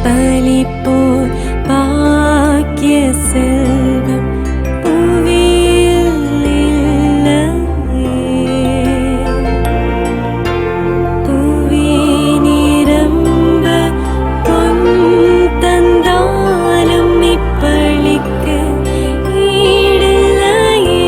பலிப்போர் பாக்கிய செல்வம் புவியில் இல்லையே. புவி நிரம்ப பொன் தந்தாலும் இப்பளிக்கு ஈடில்லையே.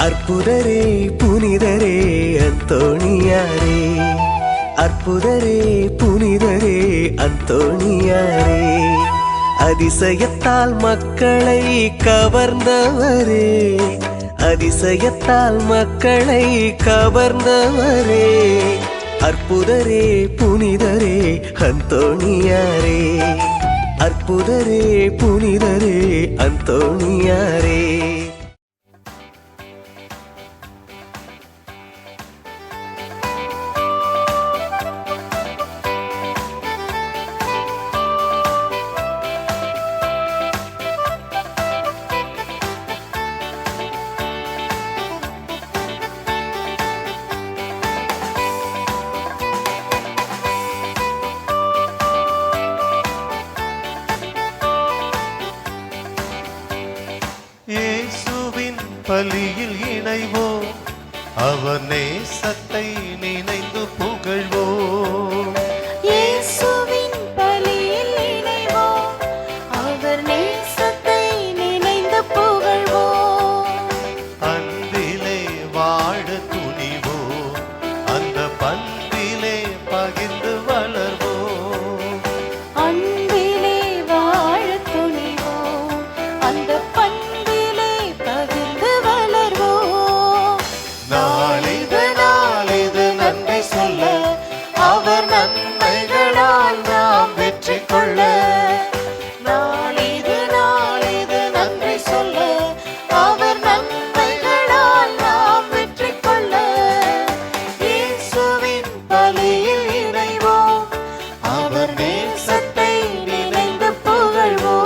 அற்புதரே புனிதரே அந்தோணியாரே, அற்புதரே புனிதரே அந்தோணியாரே, அதிசயத்தால் மக்களை கவர்ந்தவரே, அதிசயத்தால் மக்களை கவர்ந்தவரே, அற்புதரே புனிதரே அந்தோணியாரே, அற்புதரே புனிதரே அந்தோணியாரே. இயேசுவின் பலியில் இணைவோம், அவர் நேசத்தை நினைந்து புகழ்வோம். இயேசுவின் பலியில் இணைவோம், அவர் நேசத்தை நினைந்து புகழ்வோம். அன்பிலே வாழ துணிவோம், அந்த பண்பிலே பகிர்ந்து வளர்வோம். அன்பிலே வாழ துணிவோம், அந்த பண்பிலே பகிர்ந்து வளர்வோம். நாளிது நாளிது நன்றி சொல்ல, அவர் நன்மைகளால் நாம் வெற்றி கொள்ள. நாளிது நாளிது நன்றி சொல்ல, அவர் நன்மைகளால் நாம் வெற்றி கொள்ள. இயேசுவின் பலியில் இணைவோம், அவர் நேசத்தை நினைந்து புகழ்வோம்.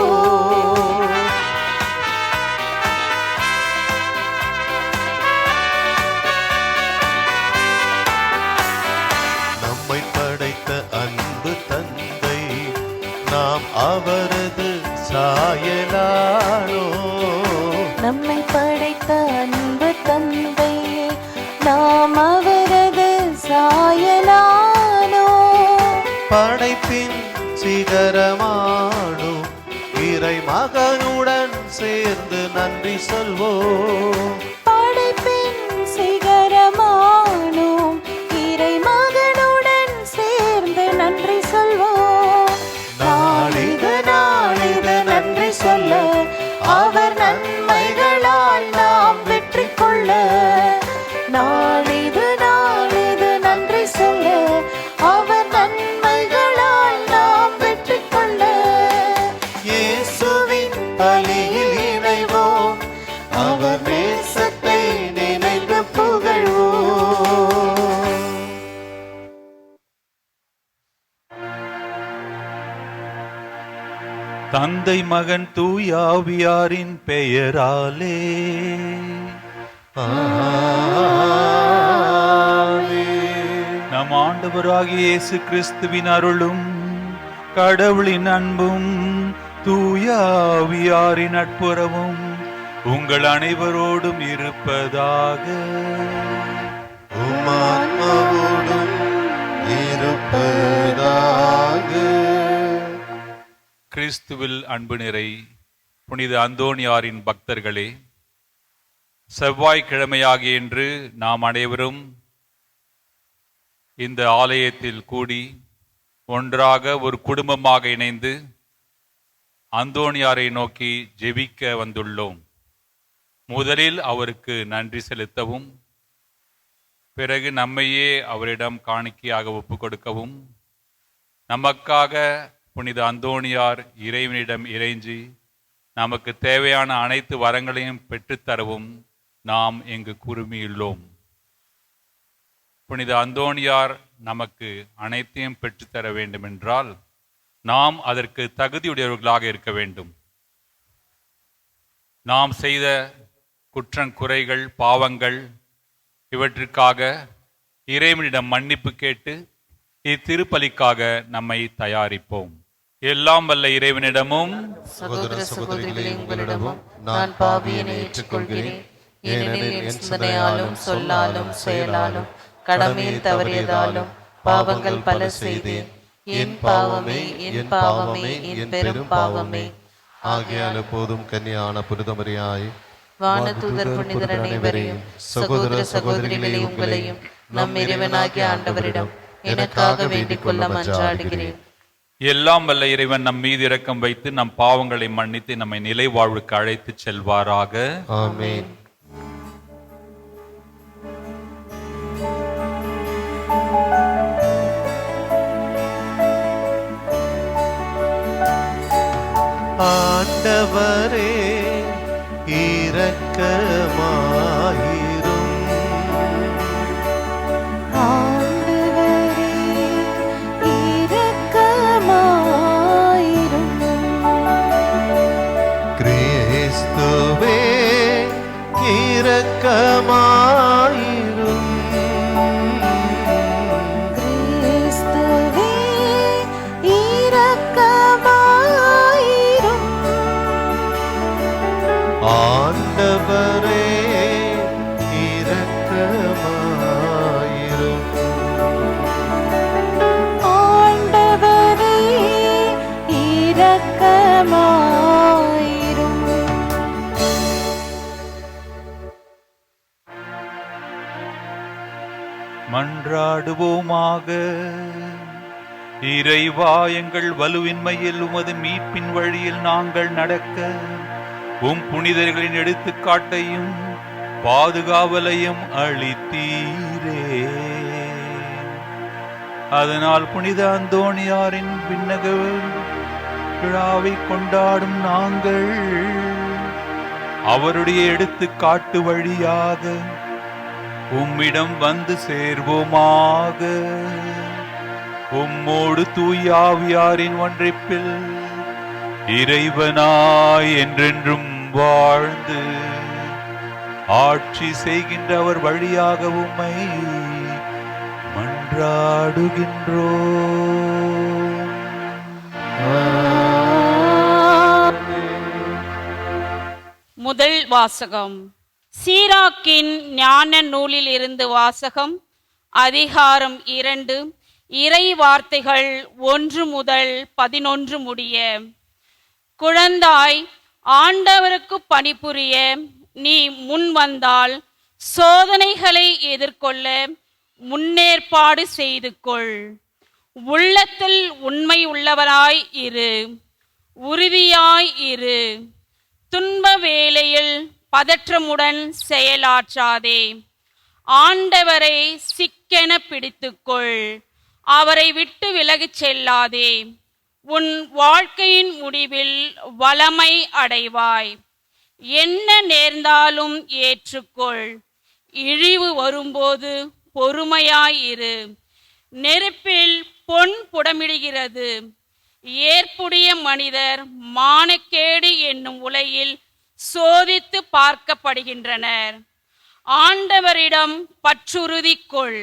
நம்மை படைத்த அன்பு தந்தை, நாம் அவரது சாயலானோ. நம்மை படைத்த அன்பு தந்தை, நாம் அவரது சாயலானோ. படைப்பின் சிகரமானோ, இறை மகனுடன் சேர்ந்து நன்றி சொல்வோம். படைப்பின் சிகரமானோம், இறை மகனுடன் சேர்ந்து நன்றி சொல்வோம். நாளிது நாளிது நன்றி சொல்ல, அவர் நன்மைகளால் நாம் வெற்றி கொள்ள. நாளிது நாளிது நன்றி சொல்ல, அவர் நன்மைகளால் நாம் வெற்றி கொள்ள. இயேசுவின் பலியில் இணைவோம், அவர் நேசத்தை நினைந்து புகழ்வோம். தந்தை மகன் தூய ஆவியாரின் பெயராலே நம் ஆண்டவராகிய இயேசு கிறிஸ்துவின் அருளும் கடவுளின் அன்பும் தூய ஆவியாரின் நட்புறவும் உங்கள் அனைவரோடும் இருப்பதாக. உம் ஆன்மாவோடும் இருப்பதாக. கிறிஸ்துவில் அன்பு நிறை புனித அந்தோணியாரின் பக்தர்களே, செவ்வாய்க்கிழமையாகிய இன்று நாம் அனைவரும் இந்த ஆலயத்தில் கூடி ஒன்றாக ஒரு குடும்பமாக இணைந்து அந்தோணியாரை நோக்கி ஜெபிக்க வந்துள்ளோம். முதலில் அவருக்கு நன்றி செலுத்தவும், பிறகு நம்மையே அவரிடம் காணிக்கையாக ஒப்பு கொடுக்கவும், நமக்காக புனித அந்தோணியார் இறைவனிடம் இறைஞ்சி நமக்கு தேவையான அனைத்து வரங்களையும் பெற்றுத்தரவும் நாம் இங்கு குறுமியுள்ளோம். புனித அந்தோணியார் நமக்கு அனைத்தையும் பெற்றுத்தர வேண்டுமென்றால் நாம் அதற்கு தகுதியுடையவர்களாக இருக்க வேண்டும். நாம் செய்த குற்றங்குறைகள், பாவங்கள் இவற்றிற்காக இறைவனிடம் மன்னிப்பு கேட்டு இத்திருப்பலிக்காக நம்மை தயாரிப்போம். எல்லாம் வல்ல இறைவனிடமும் சகோதர சகோதரிகளே, உங்களிடமும் நான் பாவியனை ஏற்றுக்கொள்கிறேன். ஏனெனில் என் சிந்தனையாலும் சொல்லாலும் செயலாலும் கடமையில் தவறியதாலும் பாவங்கள் பல செய்தேன். என் பாவமே, என் பாவமே, என் பெரும் பாவமே. ஆகையால் எப்போதும் கன்னியான புனிதமரியாய் வானதூதர் புனிதர் அனைவரையும் சகோதர சகோதரிகளே உங்களையும் நம் இறைவனாகிய ஆண்டவரிடம் எனக்காக வேண்டிக் கொள்ள மன்றாடுகிறேன். எல்லாம் வல்ல இறைவன் நம் மீது இரக்கம் வைத்து நம் பாவங்களை மன்னித்து நம்மை நிலை வாழ்வுக்கு அழைத்து செல்வாராக. ஆமென். ஆண்டவரே இரக்கமாயிரும். ஆண்டவரே இரக்கமாயிரும். கிறிஸ்துவே இரக்கமாயிரும். கிறிஸ்துவே இரக்கமாயிரும். ஆண்டவரே இரக்கமாயிரும். ஆண்டவரே இரக்கமாயிரும். மன்றாடுவோமாக. இறைவா, எங்கள் வலுவின்மையில் உமது மீட்பின் வழியில் நாங்கள் நடக்க உம் புனிதர்களின் எடுத்துக்காட்டையும் பாதுகாவலையும் அளித்தீரே. அதனால் புனித அந்தோணியாரின் விண்ணக விழாவை கொண்டாடும் நாங்கள் அவருடைய எடுத்துக்காட்டு வழியாக உம்மிடம் வந்து சேர்வோமாக. உம்மோடு தூய ஆவியாரின் ஒன்றிப்பில் இறைவனாய் என்றென்றும் வாழ்ந்து ஆட்சி செய்கின்ற அவர் வழியாக உம்மை மன்றாடுகின்றோம். முதல் வாசகம். சீராக்கின் ஞான நூலில் இருந்து வாசகம். அதிகாரம் 2, இறை வார்த்தைகள் 1 முதல் 11 முடிய. குழந்தாய், ஆண்டவருக்கு பணிபுரிய நீ முன் வந்தால் சோதனைகளை எதிர்கொள்ள முன்னேற்பாடு செய்து கொள். உள்ளத்தில் உண்மை உள்ளவராய் இரு, உறுதியாய் இரு. துன்ப வேளையில் பதற்றமுடன் செயலாற்றாதே. ஆண்டவரை சிக்கென பிடித்துக்கொள், அவரை விட்டு விலகிச் செல்லாதே. உன் வாழ்க்கையின் முடிவில் வளமை அடைவாய். என்ன நேர்ந்தாலும் ஏற்றுக்கொள். இழிவு வரும்போது பொறுமையாயிரு. நெருப்பில் பொன் புடமிடுகிறது. ஏற்புடைய மனிதர் மானக்கேடு என்னும் உலையில் சோதித்து பார்க்கப்படுகின்றனர். ஆண்டவரிடம் பற்றுறுதி கொள்,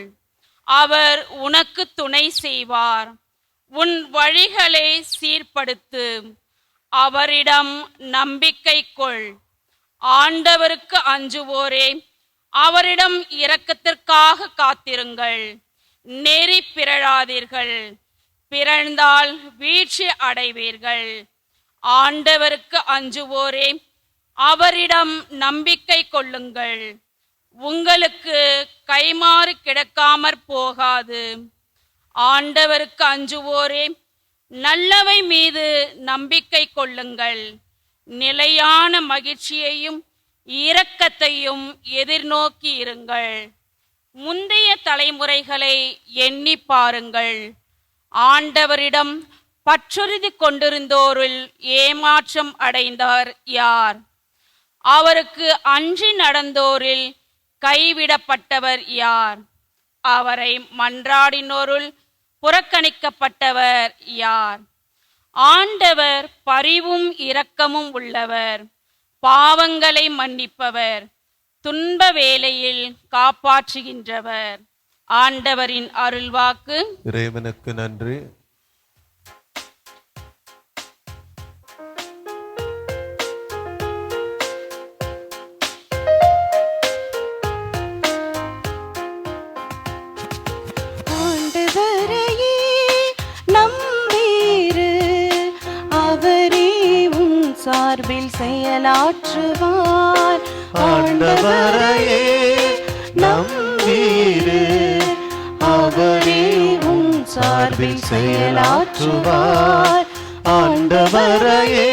அவர் உனக்கு துணை செய்வார். உன் வழிகளை சீர்படுத்து, அவரிடம் நம்பிக்கை கொள். ஆண்டவருக்கு அஞ்சுவோரே, அவரிடம் இரக்கத்திற்காக காத்திருங்கள். நெறி பிறழாதீர்கள், பிறழ்ந்தால் வீழ்ச்சி அடைவீர்கள். ஆண்டவருக்கு அஞ்சுவோரே, அவரிடம் நம்பிக்கை கொள்ளுங்கள். உங்களுக்கு கைமாறு கிடக்காமற் போகாது. ஆண்டவருக்கு அஞ்சுவோரே, நல்லவை மீது நம்பிக்கை கொள்ளுங்கள். நிலையான மகிழ்ச்சியையும் இரக்கத்தையும் எதிர்நோக்கி இருங்கள். முந்தைய தலைமுறைகளை எண்ணி பாருங்கள். ஆண்டவரிடம் பற்றுறுதி கொண்டிருந்தோரில் ஏமாற்றம் அடைந்தார் யார்? அவருக்கு அன்றி நடந்தோரில் கைவிடப்பட்டவர் யார்? அவரை மன்றாடினோருள் புறக்கணிக்கப்பட்டவர் யார்? ஆண்டவர் பரிவும் இரக்கமும் உள்ளவர், பாவங்களை மன்னிப்பவர், துன்ப வேளையில் காப்பாற்றுகின்றவர். ஆண்டவரின் அருள்வாக்கு. இறைவனுக்கு நன்றி. ஆண்டவரையே நம்பீரு, அவரே உன் சார்பில் செயலாற்றுவார். ஆண்டவரையே நம்பீரு, அவரே உன் சார்பில் செயலாற்றுவார். ஆண்டவரையே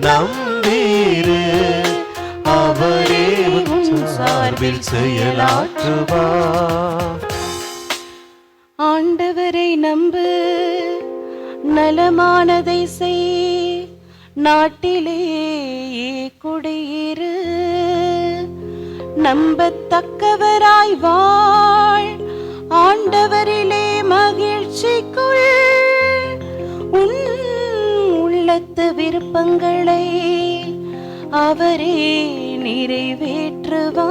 நம்பீரு, அவரே உன் சார்பில் செயலாற்றுவார். ஆண்டவரை நம்பு, நலமானதை செய், நாட்டிலே குடியிரு. நம்பத்தக்கவராய் வாழ், ஆண்டவரிலே மகிழ்ச்சி கொள். உன் உள்ளத்து விருப்பங்களை அவரே நிறைவேற்றுவார்.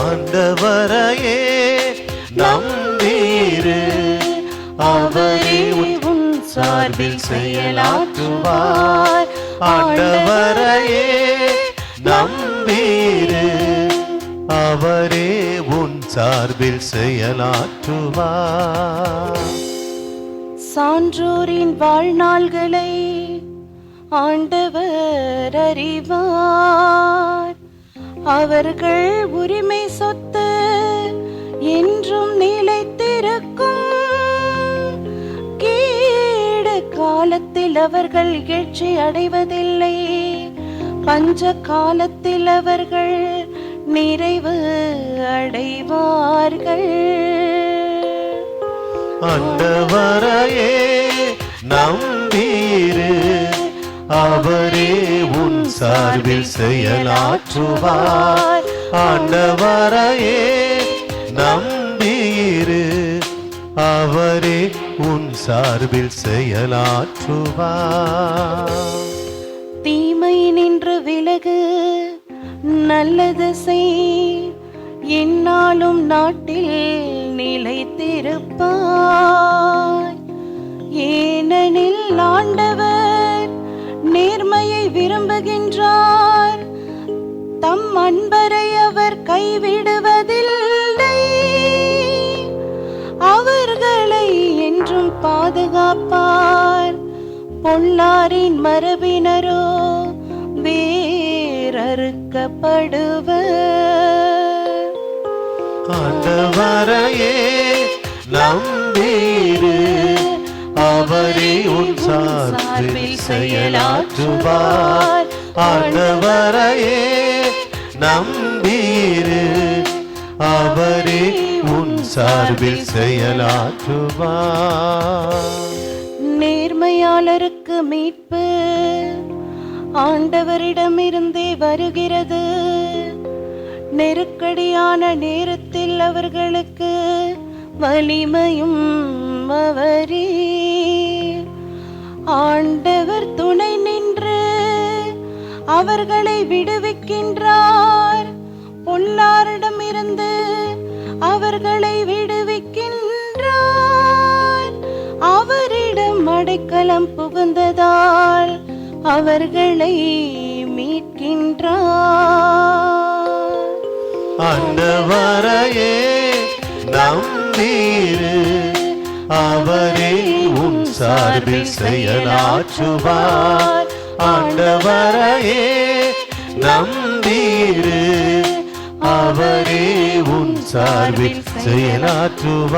ஆண்டவரையே நம்பீரு, அவரே உன் சார்பில் செயலாற்றுவார். ஆண்டவரையே நம்பீரு, அவரே உன் சார்பில் செயலாற்றுவார். சான்றோரின் வாழ்நாள்களை ஆண்டவர் அறிவார். அவர்கள் உரிமை சொத்து என்றும் நிலைத்திருக்கும். கேடு காலத்தில் அவர்கள் எழுச்சி அடைவதில்லை, பஞ்ச காலத்தில் அவர்கள் நிறைவு அடைவார்கள். ஆண்டவரையே நம்பீரு, அவரே உன் சார்பில் செயலாற்றுவார். ஆண்டவரையே நம்பீரு, அவரே உன் சார்பில் செயலாற்றுவார். தீமை நின்று விலகு, நல்லது செய், என்னாலும் நாட்டில் நிலைத்திருப்பாய். ஏனெனில் ஆண்டவர் நேர்மையை விரும்புகின்றார், தம் அன்பரை அவர் கைவிடுவதில்லை. அவர்களை என்றும் பாதுகாப்பார். பொல்லாரின் மரபினரோ வேறறுக்கப்படுவர். ஆண்டவரையே நம்பீரு, அவரே உன் சார்பில் செயலாற்றுவார். ஆண்டவரையே நம்பீரு, அவரே உன் சார்பில் செயலாற்றுவார். நேர்மையாளருக்கு மீட்பு ஆண்டவரிடமிருந்தே வருகிறது. நெருக்கடியான நேரத்தில் அவர்களுக்கு வலிமையும் அவரே. ஆண்டவர் துணை நின்று அவர்களை விடுவிக்கின்றார். பொல்லாரிடமிருந்து அவர்களை விடுவிக்கின்றார். அவரிடம் அடைக்கலம் புகுந்ததால் அவர்களை மீட்கின்றார். ஆண்டவரையே நம்பீரு, அவரே உன் சார்பில் செயலாற்றுவார். ஆண்டவரையே நம்பீரு, அவரே உன் சார்பில் செயலாற்றுவார்.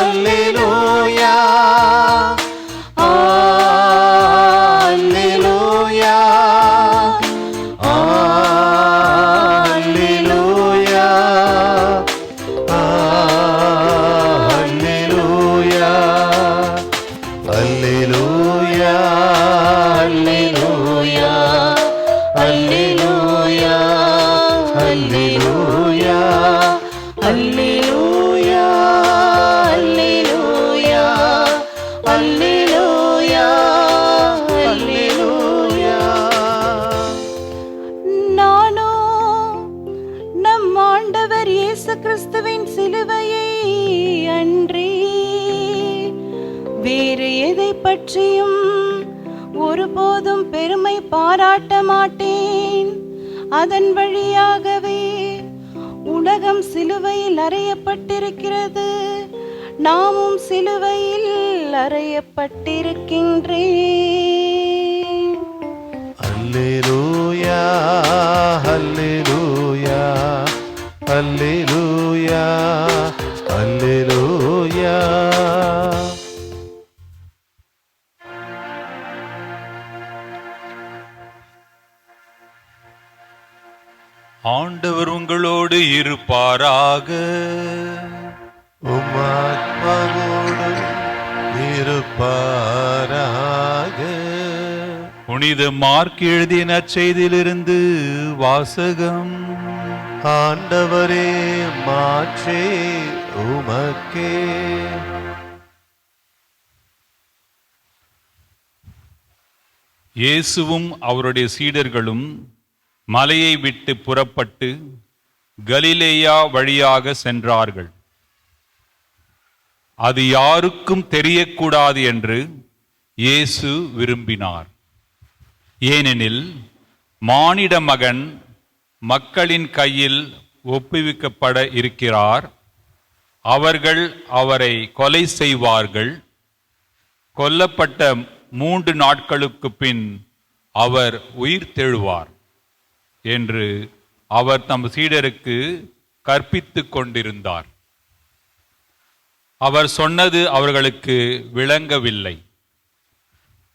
அல்லேலூயா, அல்லேலூயா, அல்லேலூயா, அல்லேலூயா, அல்லேலூயா, அல்லேலூயா, அல்லேலூயா, அல்லேலூயா, அல்லேலூயா, அல்லேலூயா, அல்லேலூயா. நானோ நம் ஆண்டவர் இயேசு கிறிஸ்துவின் சிலுவையை அன்றி வேறு எதை பற்றியும் ஒருபோதும் பெருமை பாராட்ட மாட்டேன். அதன் வழியாகவே உலகம் சிலுவையில் அறையப்பட்டிருக்கிறது, நாமும் சிலுவையில் அறையப்பட்டிருக்கின்றேன். அல்லேலூயா, அல்லேலூயா, அல்லேலூயா, அல்லேலூயா. ஆண்டவர் உங்களோடு இருப்பாராக. உம் ஆத்மாவோடும் இருப்பாராக. புனித மார்க் எழுதிய நற்செய்தியிலிருந்து வாசகம். ஆண்டவரே, மாற்றே உமக்கே. இயேசுவும் அவருடைய சீடர்களும் மலையை விட்டு புறப்பட்டு கலிலேயா வழியாக சென்றார்கள். அது யாருக்கும் தெரியக்கூடாது என்று இயேசு விரும்பினார். ஏனெனில் மானிட மகன் மக்களின் கையில் ஒப்புவிக்கப்பட இருக்கிறார். அவர்கள் அவரை கொலை செய்வார்கள். கொல்லப்பட்ட 3 நாட்களுக்கு பின் அவர் உயிர் தெழுவார் என்று அவர் தம் சீடருக்கு கற்பித்துக் கொண்டிருந்தார். அவர் சொன்னது அவர்களுக்கு விளங்கவில்லை.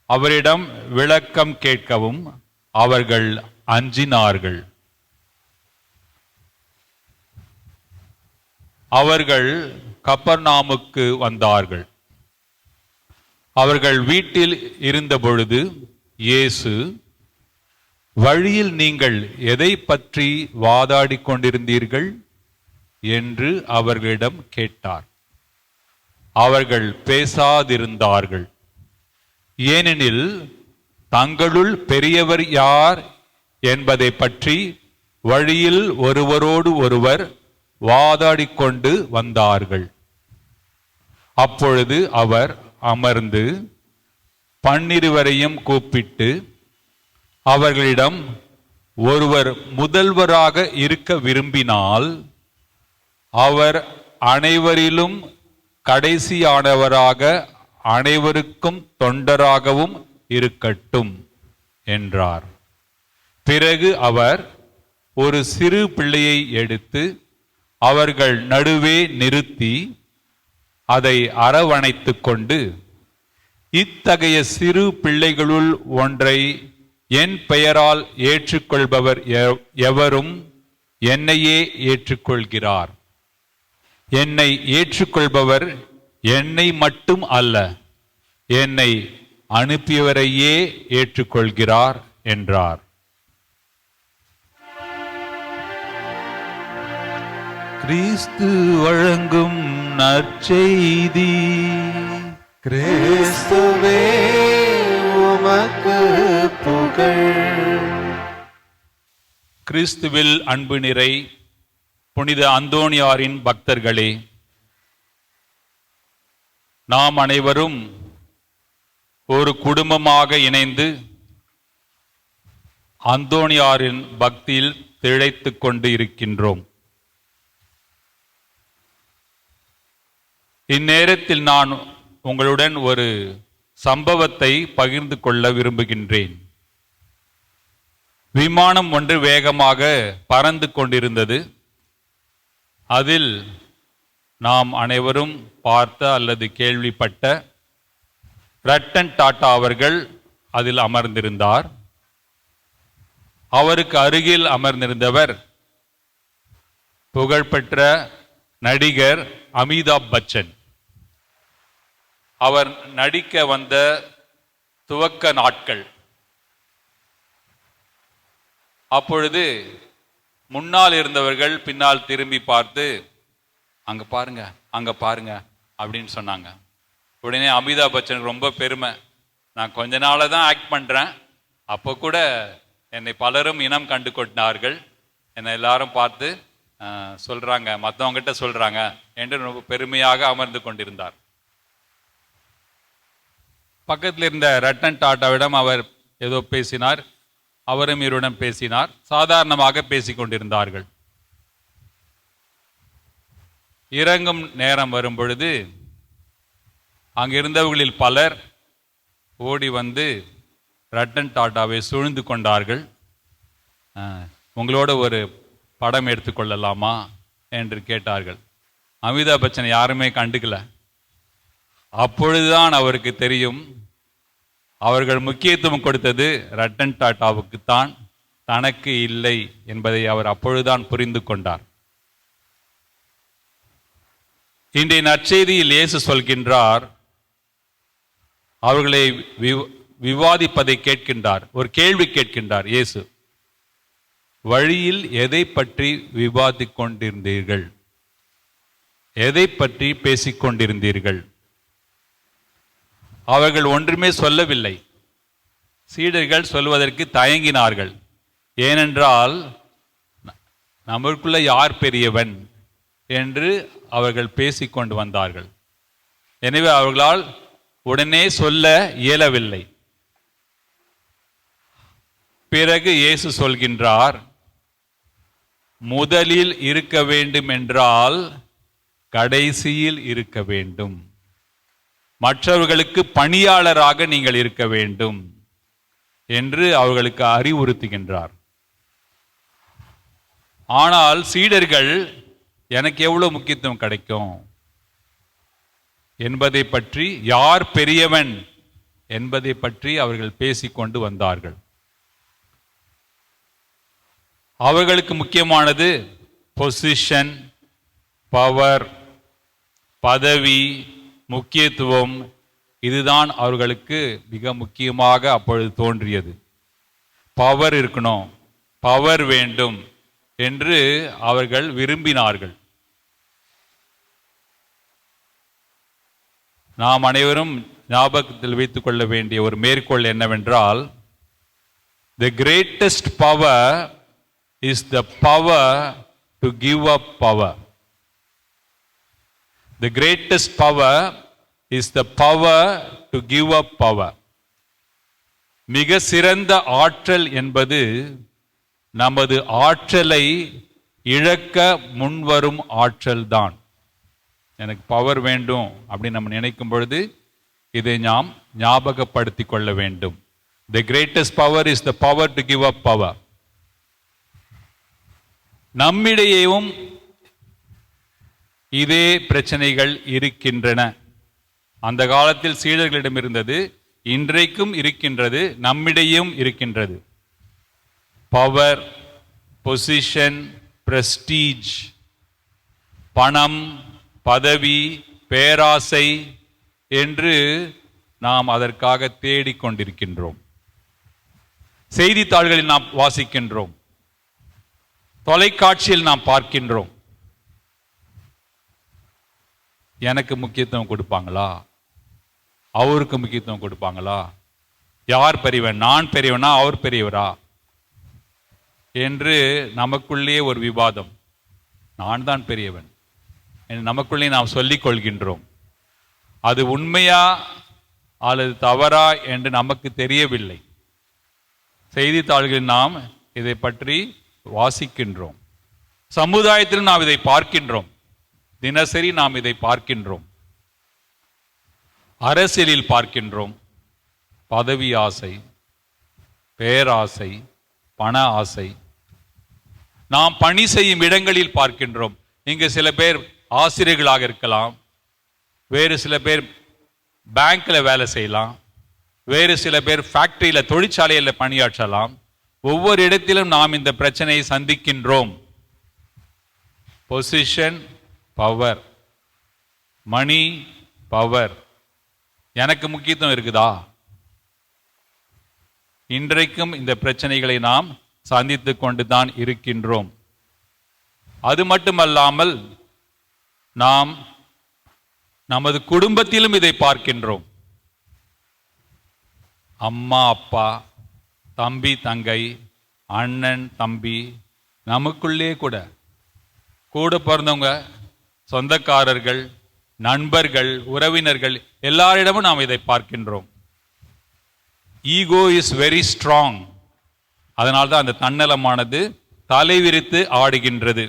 அவரிடம் விளக்கம் கேட்கவும் அவர்கள் அஞ்சினார்கள். அவர்கள் கப்பர்நாமுக்கு வந்தார்கள். அவர்கள் வீட்டில் இருந்தபொழுது இயேசு, வழியில் நீங்கள் எதை பற்றி வாதாடிக் கொண்டிருந்தீர்கள் என்று அவர்களிடம் கேட்டார். அவர்கள் பேசாதிருந்தார்கள். ஏனெனில் தங்களுள் பெரியவர் யார் என்பதை பற்றி வழியில் ஒருவரோடு ஒருவர் வாதாடிக் கொண்டு வந்தார்கள். அப்பொழுது அவர் அமர்ந்து 12 கூப்பிட்டு அவர்களிடம், ஒருவர் முதல்வராக இருக்க விரும்பினால் அவர் அனைவரிலும் கடைசியானவராக அனைவருக்கும் தொண்டராகவும் இருக்கட்டும் என்றார். பிறகு அவர் ஒரு சிறு பிள்ளையை எடுத்து அவர்கள் நடுவே நிறுத்தி அதை அரவணைத்துக் கொண்டு, இத்தகைய சிறு பிள்ளைகளுள் ஒன்றை என் பெயரால் ஏற்றுக்கொள்பவர் எவரும் என்னையே ஏற்றுக்கொள்கிறார். என்னை ஏற்றுக்கொள்பவர் என்னை மட்டும் அல்ல, என்னை அனுப்பியவரையே ஏற்றுக்கொள்கிறார் என்றார். கிறிஸ்து வழங்கும் நற்செய்தி. கிறிஸ்துவே உமக்கு புகழ். கிறிஸ்துவில் அன்பு நிறை புனித அந்தோணியாரின் பக்தர்களே, நாம் அனைவரும் ஒரு குடும்பமாக இணைந்து அந்தோணியாரின் பக்தியில் திளைத்துக் கொண்டு இருக்கின்றோம். இந்நேரத்தில் நான் உங்களுடன் ஒரு சம்பவத்தை பகிர்ந்து கொள்ள விரும்புகின்றேன். விமானம் ஒன்று வேகமாக பறந்து கொண்டிருந்தது. அதில் நாம் அனைவரும் பார்த்த அல்லது கேள்விப்பட்ட ரட்டன் டாடா அவர்கள் அதில் அமர்ந்திருந்தார். அவருக்கு அருகில் அமர்ந்திருந்தவர் புகழ்பெற்ற நடிகர் அமிதாப் பச்சன். அவர் நடிக்க வந்த துவக்க நாட்கள். அப்பொழுது முன்னால் இருந்தவர்கள் பின்னால் திரும்பி பார்த்து, அங்க பாருங்க, அங்க பாருங்க அப்படின்னு சொன்னாங்க. உடனே அமிதாப் பச்சனுக்கு ரொம்ப பெருமை. நான் கொஞ்ச நாள தான் ஆக்ட் பண்றேன், அப்போ கூட என்னை பலரும் இனம் கண்டு கொண்டார்கள், என்னை எல்லாரும் பார்த்து சொல்றாங்க, மற்றவங்கிட்ட சொல்றாங்க என்று ரொம்ப பெருமையாக அமர்ந்து கொண்டிருந்தார். பக்கத்தில் இருந்த ரட்டன் டாட்டாவிடம் அவர் ஏதோ பேசினார். அவரும் இவருடன் பேசினார். சாதாரணமாக பேசிக் கொண்டிருந்தார்கள். இறங்கும் நேரம் வரும் பொழுது அங்கிருந்தவர்களில் பலர் ஓடி வந்து ரட்டன் டாட்டாவை சூழ்ந்து கொண்டார்கள். உங்களோட ஒரு படம் எடுத்துக்கொள்ளலாமா என்று கேட்டார்கள். அமிதாப் பச்சனை யாருமே கண்டுக்கல. அப்பொழுதுதான் அவருக்கு தெரியும், அவர்கள் முக்கியத்துவம் கொடுத்தது ரட்டன் டாட்டாவுக்குத்தான், தனக்கு இல்லை என்பதை அவர் அப்பொழுதுதான் புரிந்து கொண்டார். இன்றைய நற்செய்தியில் இயேசு சொல்கின்றார், அவர்களை விவாதிப்பதை கேட்கின்றார். ஒரு கேள்வி கேட்கின்றார் இயேசு. வழியில் எதை பற்றி விவாதித்துக் கொண்டிருந்தீர்கள்? எதை பற்றி பேசிக் கொண்டிருந்தீர்கள்? அவர்கள் ஒன்றுமே சொல்லவில்லை. சீடர்கள் சொல்வதற்கு தயங்கினார்கள். ஏனென்றால் நமக்குள்ள யார் பெரியவன் என்று அவர்கள் பேசிக்கொண்டு வந்தார்கள். எனவே அவர்களால் உடனே சொல்ல இயலவில்லை. பிறகு இயேசு சொல்கின்றார், முதலில் இருக்க வேண்டும் என்றால் கடைசியில் இருக்க வேண்டும். மற்றவர்களுக்கு பணியாளராக நீங்கள் இருக்க வேண்டும் என்று அவர்களுக்கு அறிவுறுத்துகின்றார். ஆனால் சீடர்கள் எனக்கு எவ்வளவு முக்கியத்துவம் கிடைக்கும் என்பதை பற்றி, யார் பெரியவன் என்பதை பற்றி அவர்கள் பேசிக்கொண்டு வந்தார்கள். அவர்களுக்கு முக்கியமானது பொசிஷன், பவர், பதவி, முக்கியத்துவம். இதுதான் அவர்களுக்கு மிக முக்கியமாக அப்பொழுது தோன்றியது. பவர் இருக்கணும், பவர் வேண்டும் என்று அவர்கள் விரும்பினார்கள். நாம் அனைவரும் ஞாபகத்தில் வைத்துக் கொள்ள வேண்டிய ஒரு மேற்கோள் என்னவென்றால், the greatest power is the power to give up power. The greatest power is the power to give up power. மிக சிறந்த ஆற்றல் என்பது நமது ஆற்றலை இழக்க முன்வரும் ஆற்றல் தான். எனக்கு பவர் வேண்டும் அப்படின்னு நம்ம நினைக்கும் பொழுது இதை நாம் ஞாபகப்படுத்திக் கொள்ள வேண்டும். The greatest power is the power to give up power. நம்மிடையேவும் இதே பிரச்சனைகள் இருக்கின்றன. அந்த காலத்தில் சீடர்களிடம் இருந்தது, இன்றைக்கும் இருக்கின்றது, நம்மிடையும் இருக்கின்றது. பவர், பொசிஷன், பிரஸ்டீஜ், பணம், பதவி, பேராசை என்று நாம் அதற்காக தேடிக்கொண்டிருக்கின்றோம். செய்தித்தாள்களில் நாம் வாசிக்கின்றோம், தொலைக்காட்சியில் நாம் பார்க்கின்றோம். எனக்கு முக்கியத்துவம் கொடுப்பாங்களா, அவருக்கு முக்கியத்துவம் கொடுப்பாங்களா, யார் பெரியவன், நான் பெரியவனா அவர் பெரியவரா என்று நமக்குள்ளே ஒரு விவாதம். நான் தான் பெரியவன் என்று நமக்குள்ளே நாம் சொல்லிக் கொள்கின்றோம். அது உண்மையா அல்லது தவறா என்று நமக்கு தெரியவில்லை. செய்தித்தாள்களில் நாம் இதை பற்றி வாசிக்கின்றோம். சமுதாயத்தில் நாம் இதை பார்க்கின்றோம். தினசரி நாம் இதை பார்க்கின்றோம். அரசியலில் பார்க்கின்றோம், பதவி ஆசை, பேராசை, பண ஆசை. நாம் பணி செய்யும் இடங்களில் பார்க்கின்றோம். இங்கு சில பேர் ஆசிரியர்களாக இருக்கலாம், வேறு சில பேர் பேங்க்ல வேலை செய்யலாம், வேறு சில பேர் ஃபேக்டரியில் தொழிற்சாலையில் பணியாற்றலாம். ஒவ்வொரு இடத்திலும் நாம் இந்த பிரச்சனையை சந்திக்கின்றோம். பொசிஷன், பவர், மணி, பவர். எனக்கு முக்கியத்துவம் இருக்குதா? இன்றைக்கும் இந்த பிரச்சனைகளை நாம் சந்தித்து கொண்டுதான் இருக்கின்றோம். அது மட்டுமல்லாமல் நாம் நமது குடும்பத்திலும் இதை பார்க்கின்றோம். அம்மா அப்பா, தம்பி தங்கை, அண்ணன் தம்பி, நமக்குள்ளே கூட பிறந்தவங்க, சொந்தக்காரர்கள், நண்பர்கள், உறவினர்கள், எல்லாரிடமும் நாம் இதை பார்க்கின்றோம். Ego is very strong. அதனால்தான் அந்த தன்னலமானது தலைவிரித்து ஆடுகின்றது.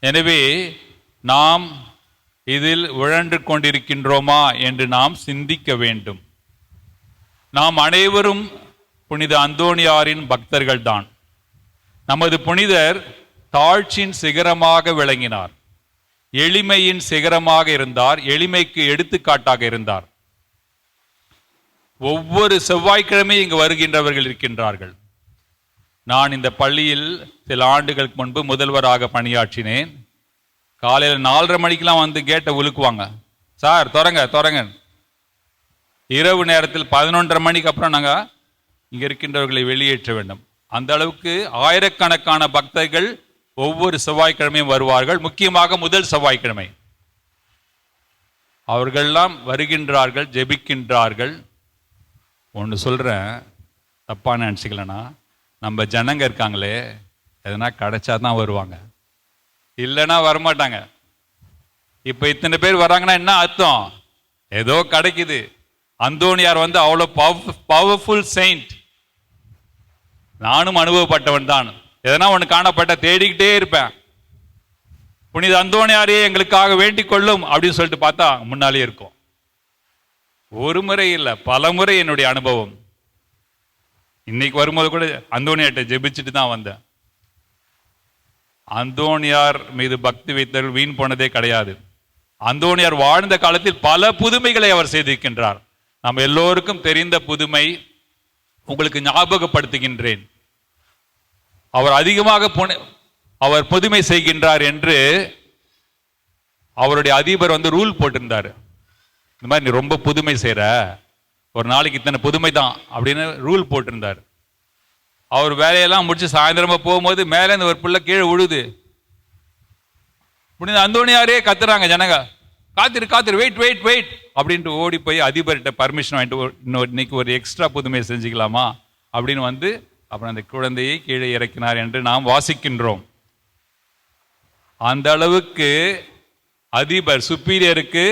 எனவே நாம் இதில் உழன்று கொண்டிருக்கின்றோமா என்று நாம் சிந்திக்க வேண்டும். நாம் அனைவரும் புனித அந்தோணியாரின் பக்தர்கள் தான். நமது புனிதர் தாழ்ச்சியின் சிகரமாக விளங்கினார், எளிமையின் சிகரமாக இருந்தார், எளிமைக்கு எடுத்துக்காட்டாக இருந்தார். ஒவ்வொரு செவ்வாய்க்கிழமையும் இங்கு வருகின்றவர்கள் இருக்கின்றார்கள். நான் இந்த பள்ளியில் சில ஆண்டுகளுக்கு முன்பு முதல்வராக பணியாற்றினேன். காலையில் 4:30 மணிக்கெல்லாம் வந்து கேட்டை உலுக்குவாங்க, சார் தொடங்க தொடங்க. இரவு நேரத்தில் 11:30 மணிக்கு அப்புறம் நாங்கள் இங்கே இருக்கின்றவர்களை வெளியேற்ற வேண்டும். அந்த அளவுக்கு ஆயிரக்கணக்கான பக்தர்கள் ஒவ்வொரு செவ்வாய்க்கிழமையும் வருவார்கள். முக்கியமாக முதல் செவ்வாய்க்கிழமை அவர்கள்லாம் வருகின்றார்கள், ஜெபிக்கின்றார்கள். ஒன்று சொல்கிறேன், தப்பான நினச்சிக்கலனா, நம்ம ஜனங்க இருக்காங்களே, எதனா கிடைச்சா தான் வருவாங்க, இல்லைன்னா வரமாட்டாங்க. இப்போ இத்தனை பேர் வராங்கன்னா என்ன அர்த்தம்? ஏதோ கிடைக்குது. அந்தோணியார் வந்து அவ்வளோ பவர்ஃபுல் செயின்ட். நானும் அனுபவப்பட்டவன் தான். எதனா ஒன்று காணப்பட்ட தேடிக்கிட்டே இருப்பேன். புனித அந்தோணியாரையே எங்களுக்காக வேண்டிக் கொள்ளும் அப்படின்னு சொல்லிட்டு பார்த்தா முன்னாலே இருக்கும். ஒரு முறை இல்லை, பல முறை என்னுடைய அனுபவம். இன்னைக்கு வரும்போது கூட அந்தோணியார்ட்ட ஜெபிச்சுட்டு தான் வந்தேன். அந்தோணியார் மீது பக்தி வைத்தவர்கள் வீண் போனதே கிடையாது. அந்தோணியார் வாழ்ந்த காலத்தில் பல புதுமைகளை அவர் செய்திருக்கின்றார். நம்ம எல்லோருக்கும் தெரிந்த புதுமை உங்களுக்கு ஞாபகப்படுத்துகின்றேன். அவர் அதிகமாக அவர் புதுமை செய்கின்றார் என்று அவருடைய அதிபர் வந்து ரூல் போட்டிருந்தார். இந்த மாதிரி நீ ரொம்ப புதுமை செய்கிற, ஒரு நாளைக்கு இத்தனை புதுமை தான் அப்படின்னு ரூல் போட்டிருந்தார். அவர் வேலையெல்லாம் முடிச்சு சாயந்தரமா போகும்போது மேலே இந்த ஒரு பிள்ளை கீழே விழுது. புனித அந்தோணியாரே கத்துறாங்க ஜனங்க, காத்திரு காத்திரு, வெயிட் வெயிட் வெயிட் அப்படின்ட்டு ஓடி போய் அதிபர்கிட்ட பர்மிஷன் வாங்கிட்டு இன்னைக்கு ஒரு எக்ஸ்ட்ரா புதுமையை செஞ்சுக்கலாமா அப்படின்னு வந்து அப்புறம் அந்த குழந்தையை கீழே இறக்கினார் என்று நாம் வாசிக்கின்றோம். அந்த அளவுக்கு அதிபர் சுப்பீரியருக்கு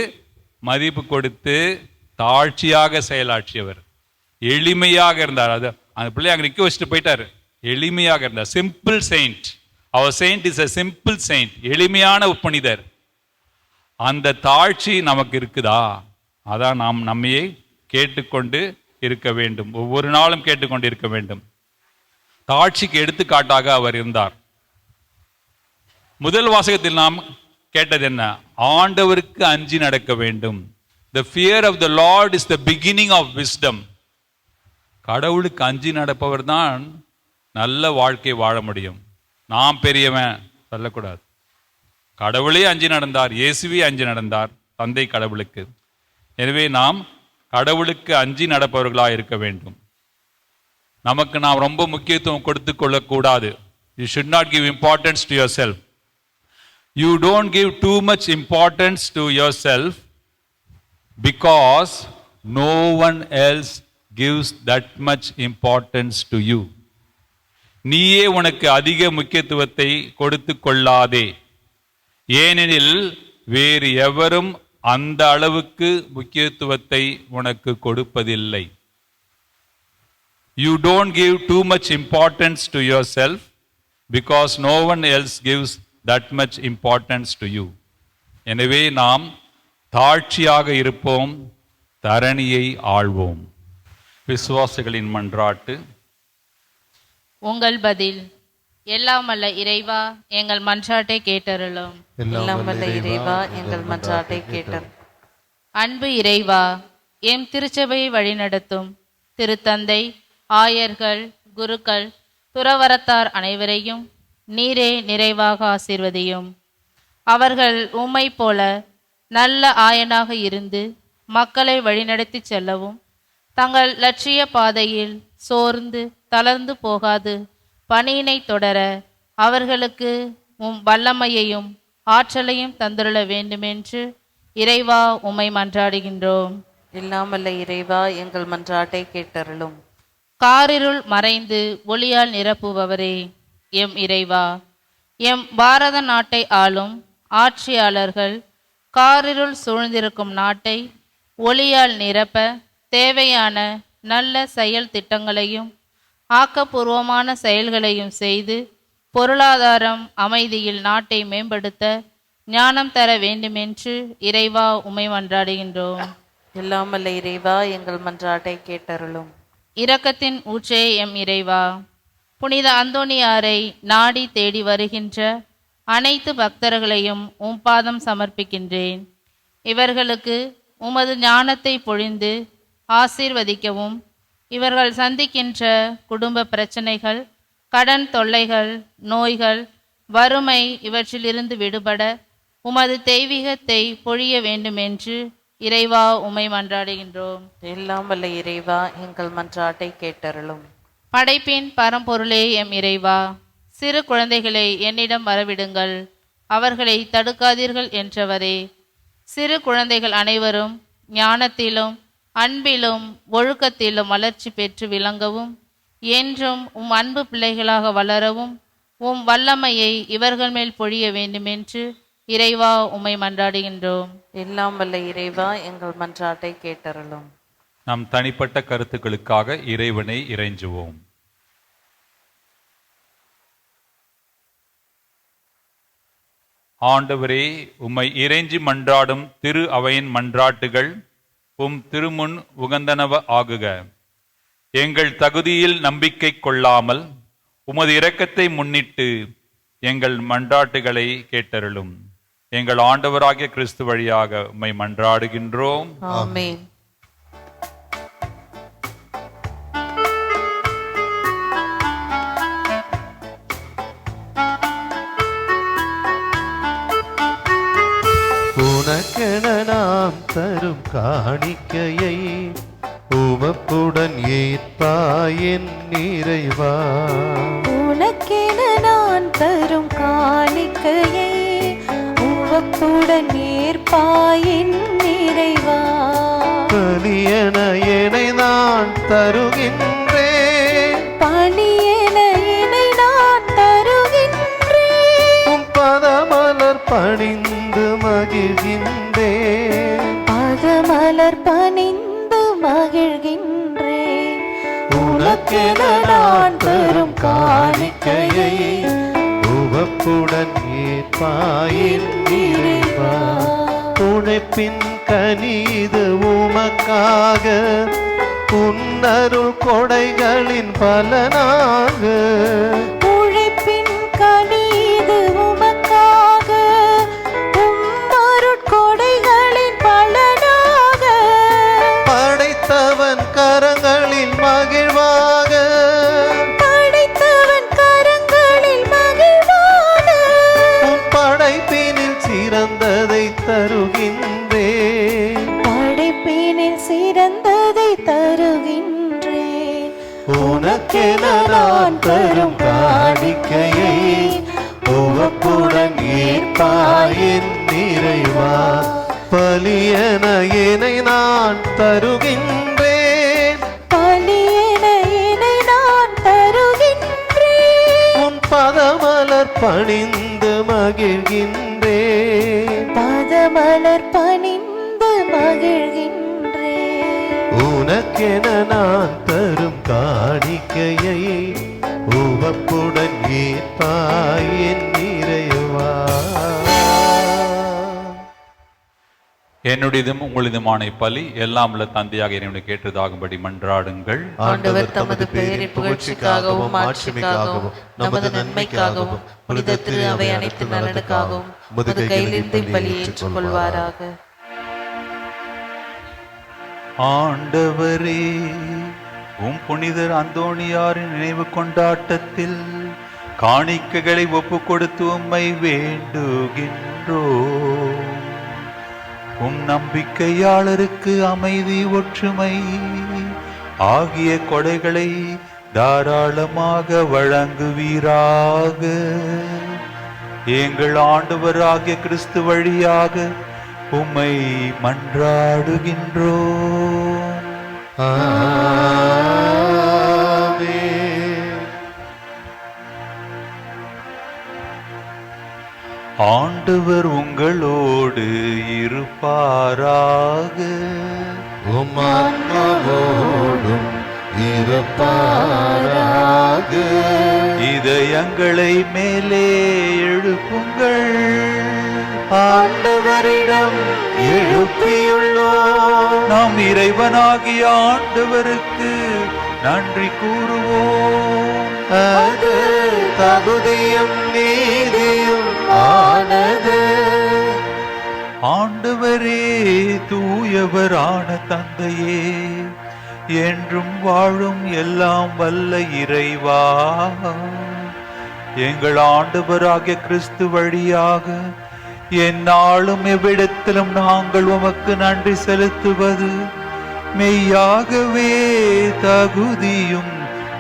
மதிப்பு கொடுத்து தாழ்ச்சியாக செயலாற்றியவர், எளிமையாக இருந்தார். அது அந்த பிள்ளை அங்கே நிற்க வச்சுட்டு போயிட்டாரு. எளிமையாக இருந்தார். Simple saint. அவர் saint is a simple saint. எளிமையான புனிதர். அந்த தாழ்ச்சி நமக்கு இருக்குதா? அதான் நாம் நம்மையே கேட்டுக்கொண்டு இருக்க வேண்டும். ஒவ்வொரு நாளும் கேட்டுக்கொண்டு இருக்க வேண்டும். தாழ்ச்சிக்கு எடுத்துக்காட்டாக அவர் இருந்தார். முதல் வாசகத்தில் நாம் கேட்டது என்ன? ஆண்டவருக்கு அஞ்சி நடக்க வேண்டும். The fear of the Lord is the beginning of wisdom. கடவுளுக்கு அஞ்சி நடப்பவர் தான் நல்ல வாழ்க்கை வாழ முடியும். நாம் பெரியவன் சொல்லக்கூடாது. கடவுளே அஞ்சி நடந்தார், இயேசுவே அஞ்சி நடந்தார், தந்தை கடவுளுக்கு. எனவே நாம் கடவுளுக்கு அஞ்சி நடப்பவர்களாக இருக்க வேண்டும். நமக்கு நாம் ரொம்ப முக்கியத்துவம் கொடுத்து கொள்ளக்கூடாது. You should not give importance to yourself. You don't give too much importance to yourself because no one else gives that much importance to you. நீயே உனக்கு அதிக முக்கியத்துவத்தை கொடுத்து கொள்ளாதே. ஏனெனில் வேறு எவரும் அந்த அளவுக்கு முக்கியத்துவத்தை உனக்கு கொடுப்பதில்லை. You don't give too much importance to yourself because no one else gives that much importance to you. எனவே நாம் தாழ்ச்சியாக இருப்போம், தரணியை ஆள்வோம். விசுவாசிகளின் மன்றாட்டு. உங்கள் பதில். எல்லாம் வல்ல இறைவா, எங்கள் மன்றாட்டை கேட்டருளும். எல்லாம் வல்ல இறைவா, எங்கள் மன்றாட்டை கேட்டருளும். அன்பு இறைவா, எம் திருச்சபையை வழிநடத்தும் திருத்தந்தை, ஆயர்கள், குருக்கள், துறவரத்தார் அனைவரையும் நீரே நிறைவாக ஆசீர்வதியும். அவர்கள் உம்மை போல நல்ல ஆயனாக இருந்து மக்களை வழிநடத்தி செல்லவும், தங்கள் லட்சிய பாதையில் சோர்ந்து தளர்ந்து போகாது பணியினை தொடர அவர்களுக்கு உம் வல்லமையையும் ஆற்றலையும் தந்துள்ள வேண்டுமென்று இறைவா உம்மை மன்றாடுகின்றோம். எல்லாம் வல்ல இறைவா, எங்கள் மன்றாட்டை கேட்டருளும். காரிருள் மறைந்து ஒளியால் நிரப்புபவரே, எம் இறைவா, எம் பாரத நாட்டை ஆளும் ஆட்சியாளர்கள் காரிருள் சூழ்ந்திருக்கும் நாட்டை ஒளியால் நிரப்ப தேவையான நல்ல செயல் திட்டங்களையும் ஆக்கப்பூர்வமான செயல்களையும் செய்து பொருளாதாரம் அமைதியில் நாட்டை மேம்படுத்த ஞானம் தர வேண்டுமென்று இறைவா உம்மை மன்றாடுகின்றோம். எல்லாம் வல்ல இறைவா, எங்கள் மன்றாட்டை கேட்டருளும். இரக்கத்தின் ஊற்றே எம் இறைவா, புனித அந்தோணியாரை நாடி தேடி வருகின்ற அனைத்து பக்தர்களையும் உம் பாதம் சமர்ப்பிக்கின்றேன். இவர்களுக்கு உமது ஞானத்தை பொழிந்து ஆசீர்வதிக்கவும், இவர்கள் சந்திக்கின்ற குடும்ப பிரச்சனைகள், கடன் தொல்லைகள், நோய்கள், வறுமை இவற்றிலிருந்து விடுபட உமது தெய்வீகத்தை பொழிய வேண்டுமென்று இறைவா உம்மை மன்றாடுகின்றோம். எல்லாம் வல்ல இறைவா, எங்கள் மன்றாட்டை கேட்டருளும். படைப்பின் பரம்பொருளே எம் இறைவா, சிறு குழந்தைகளை என்னிடம் வரவிடுங்கள், அவர்களை தடுக்காதீர்கள் என்றவரே, சிறு குழந்தைகள் அனைவரும் ஞானத்திலும் அன்பிலும் ஒழுக்கத்திலும் வளர்ச்சி பெற்று விளங்கவும், என்றும் உம் அன்பு பிள்ளைகளாக வளரவும் உம் வல்லமையை இவர்கள் மேல் பொழிய வேண்டுமென்று இறைவா உம்மை மன்றாடுகின்றோம். எல்லாம் வல்ல இறைவா, எங்கள் மன்றாட்டை கேட்டருளும். நம் தனிப்பட்ட கருத்துக்களுக்காக இறைவனை இறைஞ்சுவோம். ஆண்டவரே, உம்மை இறைஞ்சி மன்றாடும் திரு அவையின் மன்றாட்டுகள் உம் திருமுன் உகந்தனவ ஆகுக. எங்கள் தகுதியில் நம்பிக்கை கொள்ளாமல் உமது இரக்கத்தை முன்னிட்டு எங்கள் மன்றாட்டுகளை கேட்டருளும். எங்கள் ஆண்டவராகிய கிறிஸ்து வழியாக உம்மை மன்றாடுகின்றோம். ஆமென். உனக்கென நாம் தரும் காணிக்கையை உமப்புடன் ஏற்பாயின் இறைவா. உனக்கென நான் தரும் காணிக்கையை உவப்புடன் ஏற்பாயின் இறைவா. பலியென என்னை நான் தருகின்றேன், பணியென என்னை நான் தருகின்றேன். உம் பதமலர் பணிந்து மகிழ்கின்றேன், பதமலர் பணிந்து மகிழ்கின்றேன். உனக்கென நான் தரும் காணிக்கையை உவப்புடன் ஏற்பாயின் இறைவா. உழைப்பின் கனிது உமக்காக, உன்னருள் கொடைகளின் பலனாக. உழைப்பின் கனிது உமக்காக, உம்மருட் கொடைகளின் பலனாக. படைத்தவன் கரங்களில் மகிழ்வாக, படைத்தவன் கரங்களில் மகிழ்வாக. உன் படைப்பினில் சிறந்ததை தருகின்றேன், படைப்பினில் சிறந்ததை தருகின்றேன். உனக்கென நான் தரும் காணிக்கையை உவப்புடன் ஏற்பாயின் இறைவா. பலியென என்னை நான் தருகின்றேன், பலியென என்னை நான் தருகின்றேன். உன் பதமலர் பணிந்து மகிழ்கின்றேன், பதமலர் பணிந்து மகிழ்கின்றேன். உனக்கென நான் தரும் காணிக்கையை உவப்புடன் ஏற்பாயின் இறைவா. என்னுடையதும் உங்களுதுமான இப்பலி எல்லாம் உள்ள தந்தையாக என்னுடைய கேட்டதாகும்படி மன்றாடுங்கள். ஆண்டவர் தமது பெயரின் புகழ்ச்சிக்காகவும் ஆட்சிக்காகவும் நமது நன்மைக்காகவும் புனித திரு அவை அனைத்து நலனுக்காகவும் உமது கையிலிருந்து பலி ஏற்றுக்கொள்வாராக. ஆண்டவரே, புனிதர் அந்தோணியாரின் நினைவு கொண்டாட்டத்தில் காணிக்கைகளை ஒப்பு கொடுத்து உம்மை வேண்டுகின்றோம். நம்பிக்கையாளருக்கு அமைதி, ஒற்றுமை ஆகிய கொடைகளை தாராளமாக வழங்குவீராக. எங்கள் ஆண்டவராகிய கிறிஸ்து வழியாக உம்மை மன்றாடுகின்றோம். ஆண்டவர் உங்களோடு இருப்பாராக. உம்மாவோடும் இருப்பாராக. இதயங்களை மேலே எழுப்புங்கள். ஆண்டவரிடம் எழுப்பியுள்ளோம். நாம் இறைவனாகிய ஆண்டவருக்கு நன்றி கூறுவோம். அது தகுதியும் நீதியும் ஆனது. ஆண்டவரே, தூயவரான தந்தையே, என்றும் வாழும் எல்லாம் வல்ல இறைவா, எங்கள் ஆண்டவராகிய கிறிஸ்து வழியாக எந்நாளும் எவ்விடத்திலும் நாங்கள் உமக்கு நன்றி செலுத்துவது மெய்யாகவே தகுதியும்